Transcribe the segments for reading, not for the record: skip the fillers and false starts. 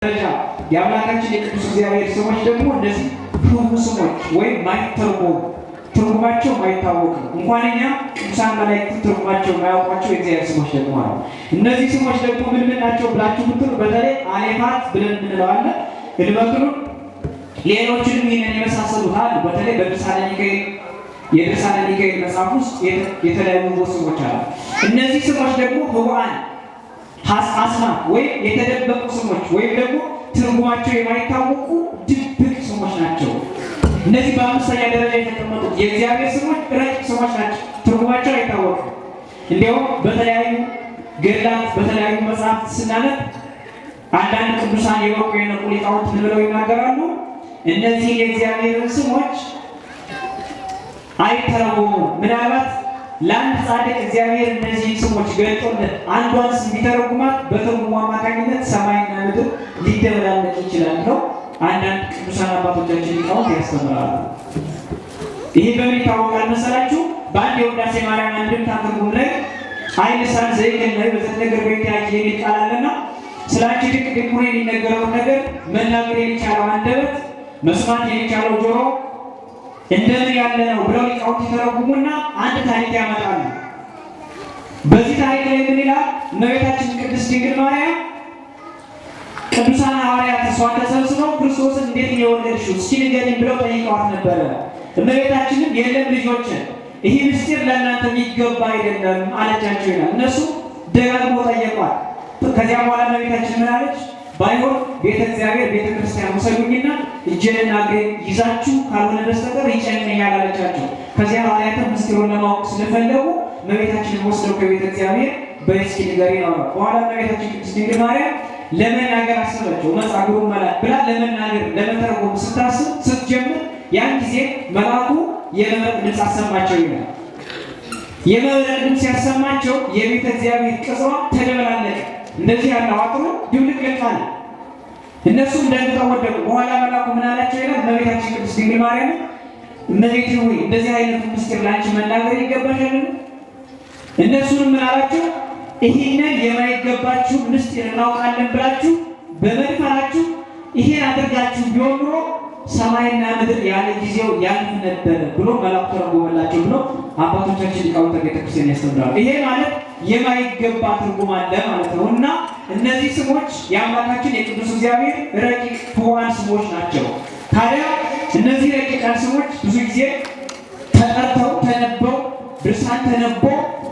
ደረጃ የአምላካችን የቅዱስ እግዚአብሔር ስሞች ደግሞ እነዚህ ክቡር ስሞች ወይም ማይተረጎሙ ትርጉማቸው ማይታወቅ እንኳን እኛ ቅዱሳን መላእክት ትርጉማቸው ማያውቋቸው የእግዚአብሔር ስሞች ደግሞ አሉ። እነዚህ ስሞች ደግሞ ምን ምን ናቸው ብላችሁ ብትሉ በተለይ አሌፋት ብለን እንለዋለን። እድመቱን ሌሎችንም ይህንን የመሳሰሉት አሉ። በተለይ በድርሳነ ሚካኤል የድርሳነ ሚካኤል መጽሐፍ ውስጥ የተለያዩ ስሞች አሉ። እነዚህ ስሞች ደግሞ ህቡዓን አስማት ወይም የተደበቁ ስሞች ወይም ደግሞ ትርጉማቸው የማይታወቁ ድብቅ ስሞች ናቸው። እነዚህ በአምስተኛ ደረጃ የተቀመጡት የእግዚአብሔር ስሞች ረቂቅ ስሞች ናቸው። ትርጉማቸው አይታወቅም። እንዲያውም በተለያዩ ገድላት በተለያዩ መጽሐፍት ስናነብ አንዳንድ ቅዱሳን የበቁ የነቁ ሊቃውንት ምን ብለው ይናገራሉ? እነዚህ የእግዚአብሔርን ስሞች አይተረጎሙም። ምናልባት ለአንድ ጻድቅ እግዚአብሔር እነዚህ ስሞች ገልጦለት አንዷን ስም ቢተረጉማት በትርጉሙ አማካኝነት ሰማይና ምድር ሊደበላለቅ ይችላል ነው አንዳንድ ቅዱሳን አባቶቻችን ሊቃውንት ያስተምራሉ። ይህ በምን ይታወቃል መሰላችሁ? በአንድ የውዳሴ ማርያም አንድምታ ትርጉም ላይ አይልሳን ዘይቅን ላይ በተነገር ቤታች የሚል ቃል አለና ስለ አንቺ ድንቅ ድንቁር የሚነገረውን ነገር መናገር የሚቻለው አንደበት መስማት የሚቻለው ጆሮ እንደምን ያለ ነው ብለው ሊቃውንት ይተረጉሙና አንድ ታሪክ ያመጣሉ። በዚህ ታሪክ ላይ ምን ይላል? እመቤታችን ቅድስት ድንግል ማርያም ቅዱሳን ሐዋርያት እሷን ተሰብስበው ክርስቶስን እንዴት የወለድሽው እስኪ ንገሪኝ ብለው ጠይቀዋት ነበረ። እመቤታችንም የለም ልጆች ይህ ምስጢር ለእናንተ የሚገባ አይደለም አለቻቸው ይላል። እነሱ ደጋግሞ ጠየቋት። ከዚያ በኋላ እመቤታችን ምን አለች? ባይሆን ቤተ እግዚአብሔር ቤተ ክርስቲያን ውሰዱኝና እጄንና እግሬን ይዛችሁ ካልሆነ በስተቀር ይጨንቀኛል አለቻቸው። ከዚያ ሐዋርያትም ምስጢሩን ለማወቅ ስለፈለጉ እመቤታችንን ወስደው ከቤተ እግዚአብሔር በእስኪ ንገሪኝ ነው። በኋላ እመቤታችን ቅድስት ድንግል ማርያም ለመናገር አሰበችው። መጻጉሩን መላክ ብላ ለመናገር ለመተርጎም ስታስብ ስትጀምር ያን ጊዜ መልአኩ የመብረቅ ድምፅ አሰማቸው ይላል። የመብረቅ ድምፅ ሲያሰማቸው የቤተ እግዚአብሔር ቅጽዋ ተደበላለቀ። እንደዚህ ያለው አጥሩ ድብልቅልቅ አለ። እነሱም ደንግጠው ወደቁ። በኋላ መልአኩ ምን አላቸው ይላል? እመቤታችን ቅድስት ድንግል ማርያም እመቤቴ ሆይ እንደዚህ አይነቱ ምስጢር ለአንቺ መናገር ይገባሻል? እነሱንም ምን አላቸው? ይህንን የማይገባችሁ ምስጢር እናውቃለን ብላችሁ በመድፈራችሁ ይሄን አድርጋችሁ ቢሆን ኖሮ ሰማይና ምድር ያለ ጊዜው ያልፍ ነበር ብሎ መልአኩ ተረጎመላቸው ብሎ አባቶቻችን ሊቃውንተ ቤተክርስቲያን ያስተምራሉ። ይሄ ማለት የማይገባ ትርጉም አለ ማለት ነው። እና እነዚህ ስሞች የአምላካችን የቅዱስ እግዚአብሔር ረቂቅ ሕቡዓን ስሞች ናቸው። ታዲያ እነዚህ ረቂቃን ስሞች ብዙ ጊዜ ተጠርተው ተነበው ድርሳን ተነቦ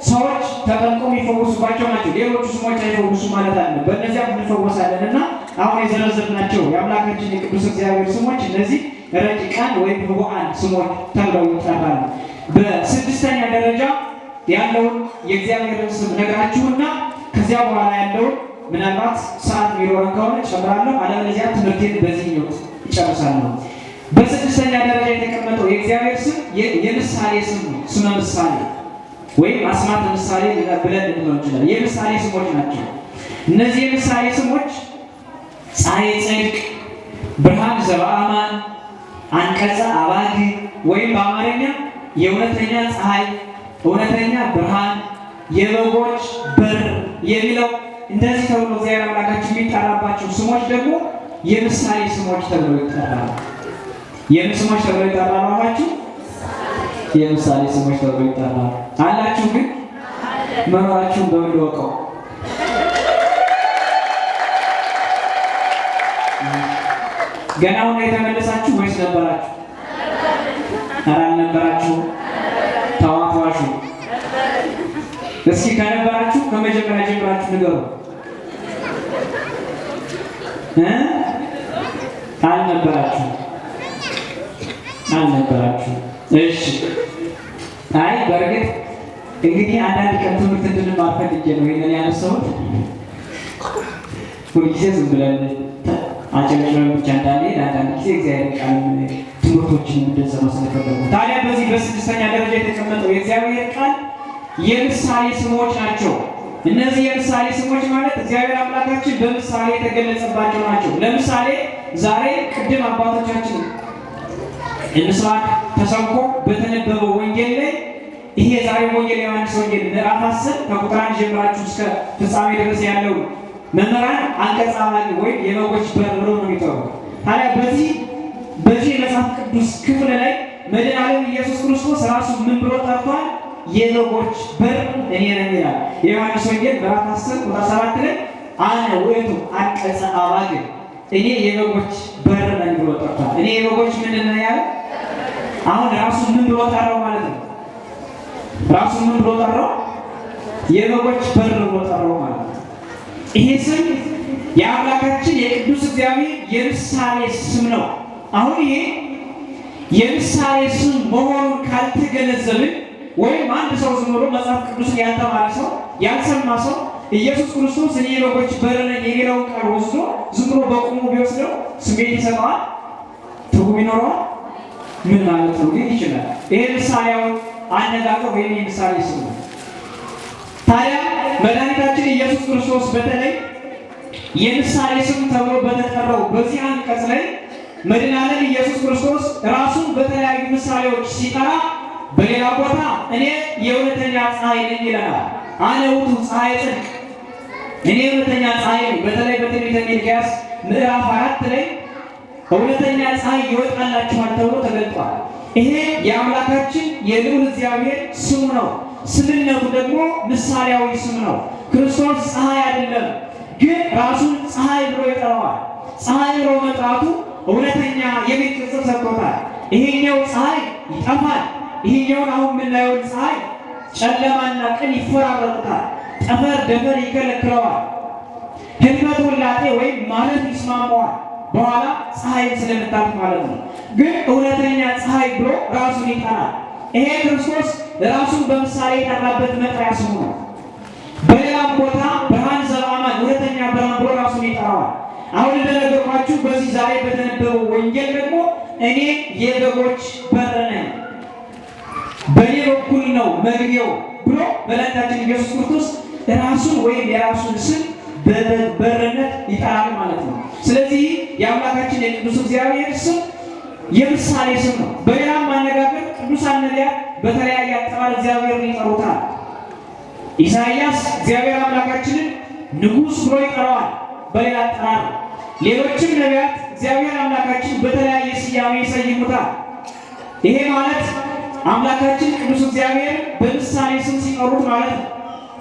ሰዎች ተጠምቀው የሚፈወሱባቸው ናቸው። ሌሎቹ ስሞች አይፈወሱ ማለት አለ። በእነዚያም እንፈወሳለን እና አሁን የዘረዘርናቸው የአምላካችን የቅዱስ እግዚአብሔር ስሞች እነዚህ ረቂቃን ወይም ሕቡዓን ስሞች ተብለው ይጠራሉ። በስድስተኛ ደረጃ ያለውን የእግዚአብሔርን ስም ነግራችሁና ከዚያ በኋላ ያለውን ምናልባት ሰዓት የሚኖረን ከሆነ ጨምራለሁ፣ አለበለዚያ ትምህርቴን በዚህ ነው እጨርሳለሁ። በስድስተኛ ደረጃ የተቀመጠው የእግዚአብሔር ስም የምሳሌ ስም ነው። ስመ ምሳሌ ወይም አስማተ ምሳሌ ብለን ልንለው እንችላለን። የምሳሌ ስሞች ናቸው። እነዚህ የምሳሌ ስሞች ፀሐይ ጽድቅ፣ ብርሃን ዘበአማን፣ አንቀጸ አባግ ወይም በአማርኛ የእውነተኛ ፀሐይ፣ እውነተኛ ብርሃን፣ የበጎች በር የሚለው እንደዚህ ተብሎ እግዚአብሔር አምላካችን የሚጠራባቸው ስሞች ደግሞ የምሳሌ ስሞች ተብለው ይጠራሉ። የምን ስሞች ተብለው ይጠራሉ አላችሁ? የምሳሌ ስሞች ተብለው ይጠራሉ አላችሁ። ግን መኖራችሁን በምን ወቀው? ገና አሁን የተመለሳችሁ ወይስ ነበራችሁ? ኧረ አልነበራችሁም። ተዋዋሹ እስኪ ከነበራችሁ ከመጀመሪያ ጀምራችሁ ንገሩ። አልነበራችሁ። እሺ። አይ በእርግጥ እንግዲህ አንዳንድ ቀን ትምህርት እንድንማር ፈልጌ ነው ይሄንን ያነሳሁት። ሁልጊዜ ዝም ብለን አጨብጭበን ብቻ እንዳንሄድ አንዳንድ ጊዜ እግዚአብሔር ቃል ትምህርቶችን እንድንሰማ ስለፈለጉ። ታዲያ በዚህ በስድስተኛ ደረጃ የተቀመጠው የእግዚአብሔር ቃል የምሳሌ ስሞች ናቸው። እነዚህ የምሳሌ ስሞች ማለት እግዚአብሔር አምላካችን በምሳሌ የተገለጸባቸው ናቸው። ለምሳሌ ዛሬ ቅድም አባቶቻችን እንስዋት ተሰብኮ በተነበበው ወንጌል ላይ ይሄ ዛሬ ወንጌል ዮሐንስ ወንጌል ምዕራፍ 10 ከቁጥር 1 ጀምራችሁ እስከ ፍጻሜ ድረስ ያለው መምህራን አንቀጸ አማኒ ወይም የበጎች በር ብለው ነው የሚጠሩት። ታዲያ በዚህ መጽሐፍ ቅዱስ ክፍል ላይ መድኃኔዓለም ኢየሱስ ክርስቶስ ራሱ ምን ብሎ ጠርቷል? የበጎች በር እኔ ነኝ ይላል። የዮሐንስ ወንጌል ምዕራፍ 10 ቁጥር 7 ላይ አነ ውእቱ አንቀጸ አባግ፣ እኔ የበጎች በር ነኝ ብሎ ጠርቷል። እኔ የበጎች ምንድን ነኝ ያለ? አሁን ራሱ ምን ብሎ ጠራው ማለት ነው? ራሱ ምን ብሎ ጠራው? የበጎች በር ብሎ ጠራው ማለት ነው። ይሄ ስም የአምላካችን የቅዱስ እግዚአብሔር የምሳሌ ስም ነው። አሁን ይሄ የምሳሌ ስም መሆኑን ካልተገነዘብን ወይም አንድ ሰው ዝም ብሎ መጽሐፍ ቅዱስን ያልተማረ ሰው ያልሰማ ሰው ኢየሱስ ክርስቶስ እኔ የበጎች በር ነኝ የሚለውን ቃል ወስዶ ዝም ብሎ በቁሙ ቢወስደው ስሜት ይሰማዋል? ትርጉም ይኖረዋል? ምን ማለት ነው ግን ይችላል? ይሄ ምሳሌያዊ አነጋገር ወይም የምሳሌ ስም ነው። ታዲያ መድኃኒታችን ኢየሱስ ክርስቶስ በተለይ የምሳሌ ስም ተብሎ በተጠራው በዚህ አንቀጽ ላይ መድኃኒዓለም ኢየሱስ ክርስቶስ ራሱን በተለያዩ ምሳሌዎች ሲጠራ በሌላ ቦታ እኔ የእውነተኛ ፀሐይ ነኝ ይለናል። አነ ውእቱ ፀሐይ ጽድቅ፣ እኔ እውነተኛ ፀሐይ ነኝ። በተለይ በትንቢተ ሚልክያስ ምዕራፍ 4 ላይ እውነተኛ ፀሐይ ይወጣላችኋል ተብሎ ተገልጧል። ይሄ የአምላካችን የልዑል እግዚአብሔር ስሙ ነው። ስምነቱ ደግሞ ምሳሌያዊ ስም ነው። ክርስቶስ ፀሐይ አይደለም፣ ግን ራሱን ፀሐይ ብሎ ይጠራዋል። ፀሐይ ብሎ መጥራቱ እውነተኛ የሚል ቅጽል ሰጥቶታል። ይሄኛው ፀሐይ ይጠፋል። ይሄኛውን አሁን የምናየውን ፀሐይ ጨለማና ቀን ይፈራረቁታል። ጠፈር ደፈር ይከለክለዋል። ህልፈት ውላጤ ወይም ማለት ይስማማዋል። በኋላ ፀሐይን ስለምታልፍ ማለት ነው። ግን እውነተኛ ፀሐይ ብሎ ራሱን ይጠራል። ይሄ ክርስቶስ ራሱን በምሳሌ የጠራበት መጥሪያ ስሙ ነው። በሌላም ቦታ ብርሃን ዘበአማን እውነተኛ ብርሃን ብሎ ራሱን ይጠራዋል። አሁን እንደነገርኳችሁ በዚህ ዛሬ በተነበበው ወንጌል ደግሞ እኔ የበጎች በር ነኝ፣ በእኔ በኩል ነው መግቢያው ብሎ መድኃኒታችን ኢየሱስ ክርስቶስ ራሱን ወይም የራሱን ስም በበርነት ይጠራል ማለት ነው። ስለዚህ የአምላካችን የቅዱስ እግዚአብሔር ስም የምሳሌ ስም ነው። በሌላም አነጋገር ቅዱሳን ነቢያት በተለያየ አጠራር እግዚአብሔርን ይጠሩታል። ኢሳይያስ እግዚአብሔር አምላካችንን ንጉሥ ብሎ ይጠራዋል በሌላ አጠራር። ሌሎችም ነቢያት እግዚአብሔር አምላካችን በተለያየ ስያሜ ይሰይሙታል። ይሄ ማለት አምላካችን ቅዱስ እግዚአብሔር በምሳሌ ስም ሲጠሩት ማለት ነው።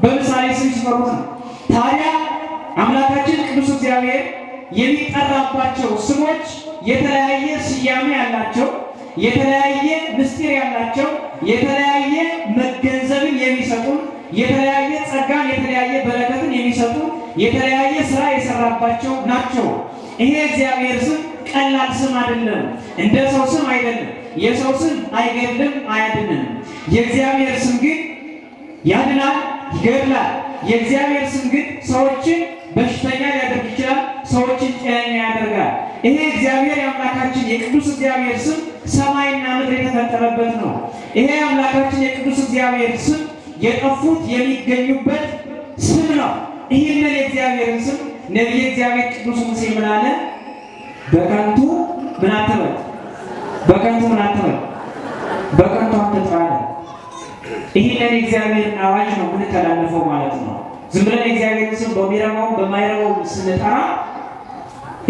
በምሳሌ ስም ሲጠሩት ነው። ታዲያ አምላካችን ቅዱስ እግዚአብሔር የሚጠራባቸው ስሞች የተለያየ ስያሜ ያላቸው፣ የተለያየ ምስጢር ያላቸው፣ የተለያየ መገንዘብን የሚሰጡ፣ የተለያየ ጸጋን፣ የተለያየ በረከትን የሚሰጡ፣ የተለያየ ስራ የሰራባቸው ናቸው። ይሄ እግዚአብሔር ስም ቀላል ስም አይደለም። እንደ ሰው ስም አይደለም። የሰው ስም አይገድልም፣ አያድንም። የእግዚአብሔር ስም ግን ያድናል፣ ይገድላል። የእግዚአብሔር ስም ግን ሰዎችን በሽተኛ ሊያደርግ ይችላል፣ ሰዎችን ጤነኛ ያደርጋል። ይሄ እግዚአብሔር የአምላካችን የቅዱስ እግዚአብሔር ስም ሰማይና ምድር የተፈጠረበት ነው። ይሄ የአምላካችን የቅዱስ እግዚአብሔር ስም የጠፉት የሚገኙበት ስም ነው። ይህንን የእግዚአብሔርን ስም ነቢየ እግዚአብሔር ቅዱስ ሙሴ ምን አለ? በከንቱ ምን አትበል፣ በከንቱ ምን አትበል፣ በከንቱ አትጥራ አለ። ይህንን የእግዚአብሔርን አዋጅ ነው የምንተላለፈው ማለት ነው። ዝም ብለን የእግዚአብሔርን ስም በሚረባው በማይረባው ስንጠራ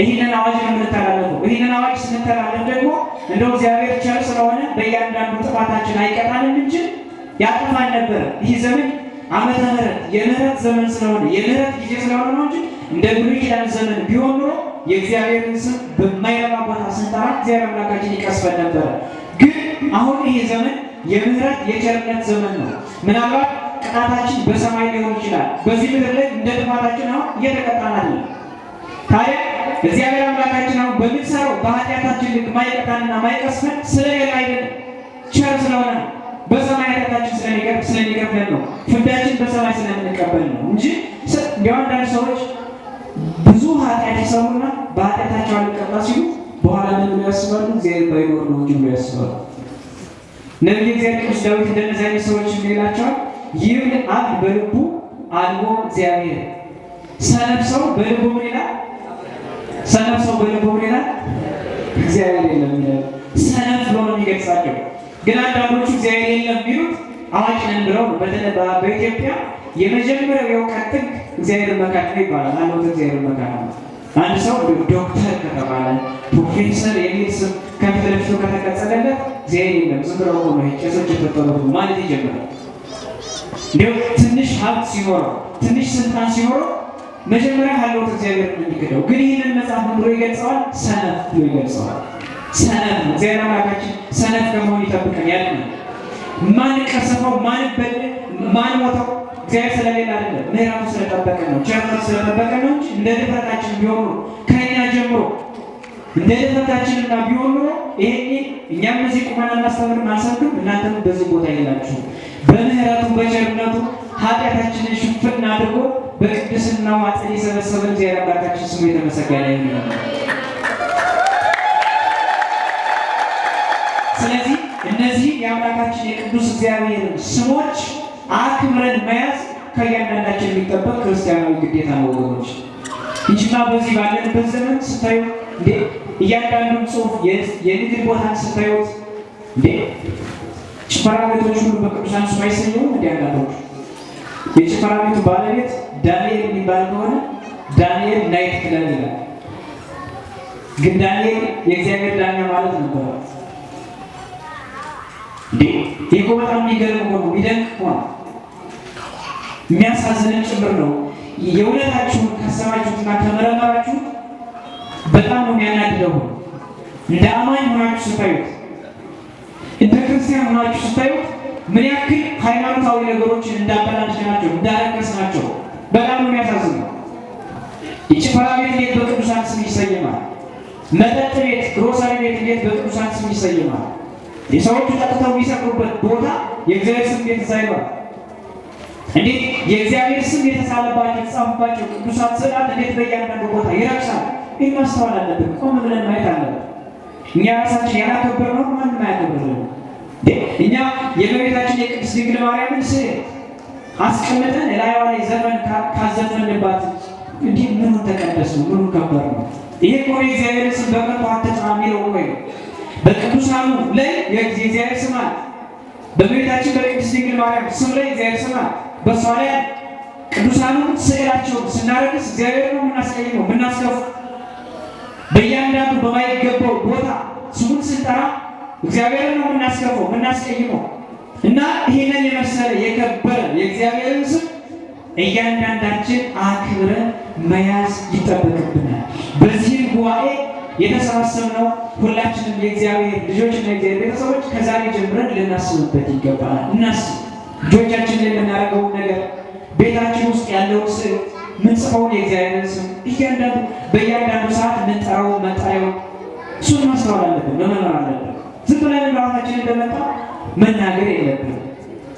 ይህንን አዋጅ ነው የምንተላለፈው። ይህንን አዋጅ ስንተላለፍ ደግሞ እንደው እግዚአብሔር ቸር ስለሆነ በእያንዳንዱ ጥፋታችን አይቀጣንም እንጂ ያጠፋን ነበር። ይህ ዘመን ዓመተ ምሕረት የምህረት ዘመን ስለሆነ የምህረት ጊዜ ስለሆነ ነው እንጂ እንደ ብሉይ ኪዳን ዘመን ቢሆን ኖሮ የእግዚአብሔርን ስም በማይረባ ቦታ ስንጠራ እግዚአብሔር አምላካችን ይቀስፈን ነበር። ግን አሁን ይሄ ዘመን የምህረት የቸርነት ዘመን ነው። ምናልባት ቅጣታችን በሰማይ ሊሆን ይችላል። በዚህ ምድር ላይ እንደ ጥፋታችን አሁን እየተቀጣን አለ። ታዲያ እግዚአብሔር አምላካችን አሁን በምንሰራው በኃጢአታችን ልክ ማይቀጣንና ማይቀስፈን ስለሌላ አይደለም፣ ቸር ስለሆነ ነው። በሰማይ ኃጢአታችን ስለሚቀበል ነው። ፍርዳችን በሰማይ ስለምንቀበል ነው እንጂ እንዲያው አንዳንድ ሰዎች ብዙ ኃጢአት ይሰሩና በኃጢአታቸው አልቀጣ ሲሉ በኋላ ምን ብለው ያስባሉ? እግዚአብሔር ባይኖር ነው እንጂ ብለው ያስባሉ። ነቢዩ እግዚአብሔር ቅዱስ ዳዊት እንደነዚህ አይነት ሰዎች ይላቸዋል፣ ይብል አንድ በልቡ አልቦ እግዚአብሔር። ሰነፍ ሰው በልቡ ምን ይላል? ሰነፍ ሰው በልቡ ምን ይላል? እግዚአብሔር የለም ይላል። ሰነፍ ብሎ ነው የሚገልጻቸው። ግን አንዳንዶቹ እግዚአብሔር የለም ቢሉት አዋቂ ነን ብለው ነው። በኢትዮጵያ የመጀመሪያው የእውቀት ጥግ እግዚአብሔር መካድ ነው ይባላል። አንድ እግዚአብሔር መካድ ነው። አንድ ሰው ዶክተር ከተባለ ፕሮፌሰር የሚል ስም ከፊት ለፊቱ ከተቀጸለለት እግዚአብሔር የለም ዝም ብለው ነው ቄሶች የተፈጠሩት ማለት ይጀምራል። እንዲያው ትንሽ ሀብት ሲኖረው ትንሽ ስልጣን ሲኖረው መጀመሪያ ያለው እግዚአብሔር ነው የሚክደው። ግን ይህንን መጽሐፍ ብሎ ይገልጸዋል፣ ሰነፍ ብሎ ይገልጸዋል። ሰነፍ ነው። እግዚአብሔር አምላካችን ሰነፍ ከመሆን ይጠብቀን ያድነን። ማን ቀሰፈው ማን ሞተው እግዚአብሔር ስለሌለ አይደለም፣ ምሕረቱ ስለጠበቀን ነው፣ ቸርነቱ ስለጠበቀን ነው እንጂ እንደ ድፍረታችን ቢሆን ከእኛ ጀምሮ እንደ ድፍረታችንና ቢሆን ይሄኔ እኛም እዚህ ቁመን እናስተምርም አንሰብክም፣ እናንተም በዚህ ቦታ የላችሁ። በምሕረቱ በቸርነቱ ኃጢአታችንን ሽፍን አድርጎ በቅድስናው አጸድ የሰበሰበን እግዚአብሔር አምላካችን ስሙ የተመሰገነ ይሁን። ስለዚህ እነዚህ የአምላካችን የቅዱስ እግዚአብሔርን ስሞች አክብረን መያዝ ከእያንዳንዳችን የሚጠበቅ ክርስቲያናዊ ግዴታ ነው ወገኖች። እንጂማ በዚህ ባለንበት ዘመን ስታዩት እንዴ እያንዳንዱን ጽሑፍ የንግድ ቦታን ስታዩት እንዴ ጭፈራ ቤቶች ሁሉ በቅዱሳን ስም አይሰየሙም። እንዲ አንዳንዶቹ የጭፈራ ቤቱ ባለቤት ዳንኤል የሚባል ከሆነ ዳንኤል ናይት ክለብ ይላል። ግን ዳንኤል የእግዚአብሔር ዳኛ ማለት ነበረ። ይህ በጣም የሚገርም ሆኖ የሚደንቅ ሆኖ የሚያሳዝንን ጭምር ነው። የእውነታችሁን ካሰባችሁትና ከመረመራችሁ በጣም ነው የሚያናድደው። እንደ አማኝ ሆናችሁ ስታዩት፣ እንደ ክርስቲያን ሆናችሁ ስታዩት ምን ያክል ሃይማኖታዊ ነገሮችን እንዳበላሽናቸው እንዳረከስናቸው በጣም ነው የሚያሳዝነው። የጭፈራ ቤት እንዴት በቅዱሳን ስም ይሰየማል? መጠጥ ቤት፣ ግሮሰሪ ቤት እንዴት በቅዱሳን ስም ይሰየማል? የሰዎቹ ጠጥተው የሚሰክሩበት ቦታ የእግዚአብሔር ስም የተሳይሏል። እንዴት የእግዚአብሔር ስም የተሳለባቸው የተጻፈባቸው ቅዱሳት ስዕላት እንዴት በእያንዳንዱ ቦታ ይረክሳል? ይህ ማስተዋል አለብን። ቆም ብለን ማየት አለብን። እኛ ራሳችን ያላከበርነው ማንም አያከብርልን። እኛ የእመቤታችን የቅድስት ድንግል ማርያምን ስዕል አስቀምጠን እላይዋ ላይ ዘፈን ካዘፈንባት እንዲህ ምኑን ተቀደስ ነው? ምኑን ከበር ነው? ይሄ እኮ የእግዚአብሔርን ስም በከንቱ አትጥራ የሚለው ወይ በቅዱሳኑ ላይ የእግዚአብሔር ስም አለ። በእመቤታችን በቅድስት ድንግል ማርያም ስም ላይ እግዚአብሔር ስም አለ። በሷ ላይ ቅዱሳኑን ስዕላቸውን ስናረክስ እግዚአብሔር ነው የምናስቀይመው፣ የምናስከፉ። በእያንዳንዱ በማይገባው ቦታ ስሙን ስንጠራ እግዚአብሔር ነው የምናስከፈው፣ የምናስቀይመው እና ይህንን የመሰለ የከበረ የእግዚአብሔርን ስም እያንዳንዳችን አክብረን መያዝ ይጠበቅብናል። በዚህም ጉባኤ የተሰባሰብነው ሁላችንም የእግዚአብሔር ልጆችና የእግዚአብሔር ቤተሰቦች ከዛሬ ጀምረን ልናስብበት ይገባናል። እናስብ። ልጆቻችን ላይ የምናደርገውን ነገር፣ ቤታችን ውስጥ ያለውን ስም፣ ምንጽፈውን የእግዚአብሔርን ስም እያንዳንዱ በእያንዳንዱ ሰዓት የምንጠራው መጣሪያው እሱን ማስተዋል አለብን፣ መመመር አለብን። ዝም ብለን ራሳችን እንደመጣ መናገር የለብንም።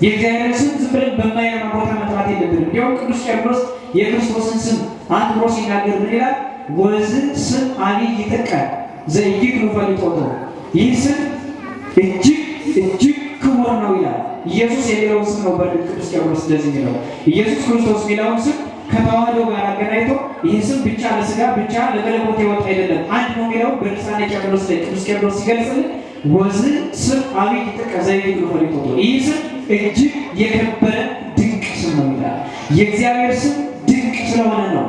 የእግዚአብሔርን ስም ዝም ብለን በማይረባ ቦታ መጥራት የለብንም። እንዲያውም ቅዱስ ቄርሎስ የክርስቶስን ስም አክብሮ ሲናገር ምን ይላል? ወዝ ስም አብይ ይጥቀል ዘይክሉ ፈሊጦቶ፣ ይህ ስም እጅግ ክቡር ነው ይላል። ኢየሱስ የሚለውን ስም ነው በርግጥ ቅዱስ ቄርሎስ እንደዚህ የሚለው። ኢየሱስ ክርስቶስ የሚለውን ስም ከተዋህዶ ጋር አገናኝቶ ይህ ስም ብቻ ለስጋ ብቻ ለመለኮት የወጣ አይደለም አንድ ነው የሚለው በድርሳነ ቄርሎስ ላይ ቅዱስ ቄርሎስ ሲገልጽልን ወዝ ስም አብይ ይጥቀል ዘይክሉ ፈሊጦቶ፣ ይህ ስም እጅግ የከበረ ድንቅ ስም ነው ይላል። የእግዚአብሔር ስም ድንቅ ስለሆነ ነው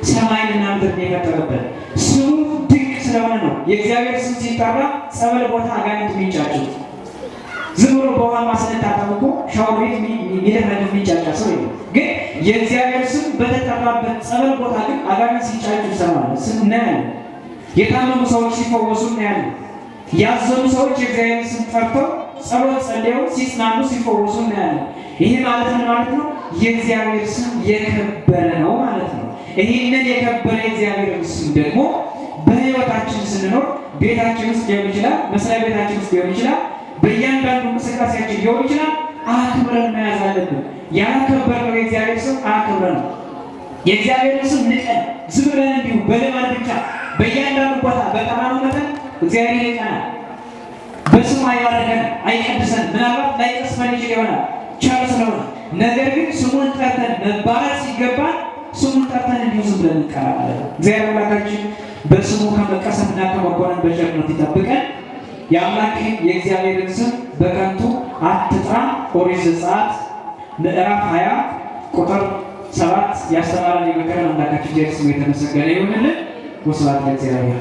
ሰማይንና ምድርን የፈጠረበት። ስሙ ድንቅ ስለሆነ ነው የእግዚአብሔር ስም ሲጠራ ጸበል ቦታ አጋንንት የሚንጫጩት። ዝም ብሎ በውሃ ማስነጣጠም እኮ ሻወር ቤት የሚለፈድ የሚንጫጫ ሰው የለም። ግን የእግዚአብሔር ስም በተጠራበት ጸበል ቦታ ግን አጋንንት ሲንጫጩ ይሰማል፣ እናያለን። የታመሙ ሰዎች ሲፈወሱ እናያለን። ያዘኑ ሰዎች የእግዚአብሔር ስም ጠርተው ጸሎት ጸልየው ሲጽናኑ ሲፈወሱ እናያለን። ይሄ ማለት ምን ማለት ነው? የእግዚአብሔር ስም የከበረ ነው ማለት ነው። ይህንን የከበረ የእግዚአብሔርን ስም ደግሞ በሕይወታችን ስንኖር ቤታችን ውስጥ ሊሆን ይችላል፣ መስሪያ ቤታችን ውስጥ ሊሆን ይችላል፣ በእያንዳንዱ እንቅስቃሴያችን ሊሆን ይችላል። አክብረን መያዝ አለብን። ያከበርነው የእግዚአብሔር ስም አክብረን ነው። የእግዚአብሔርን ስም ንቀን ዝም ብለን እንዲሁ በልማድ ብቻ በእያንዳንዱ ቦታ በጠራነው መጠን እግዚአብሔር ይቀናል። በስሙ አይባርከን፣ አይቀድሰን። ምናልባት ላይቀስፈን ይችል ይሆናል ቸር ስለሆነ። ነገር ግን ስሙን ጠርተን መባረክ ሲገባን ስሙን ጠርተን እንዲሁ ዝም ብለን እንቀራለን። እግዚአብሔር አምላካችን በስሙ ከመቀሰፍና ከመኮነን በቸርነቱ ይጠብቀን። የአምላክን የእግዚአብሔርን ስም በከንቱ አትጥራ። ኦሪት ዘጸአት ምዕራፍ 20 ቁጥር 7 ያስተማረን የመከረን አምላካችን እግዚአብሔር ስሙ የተመሰገነ ይሁንልን። ወስብሐት ለእግዚአብሔር።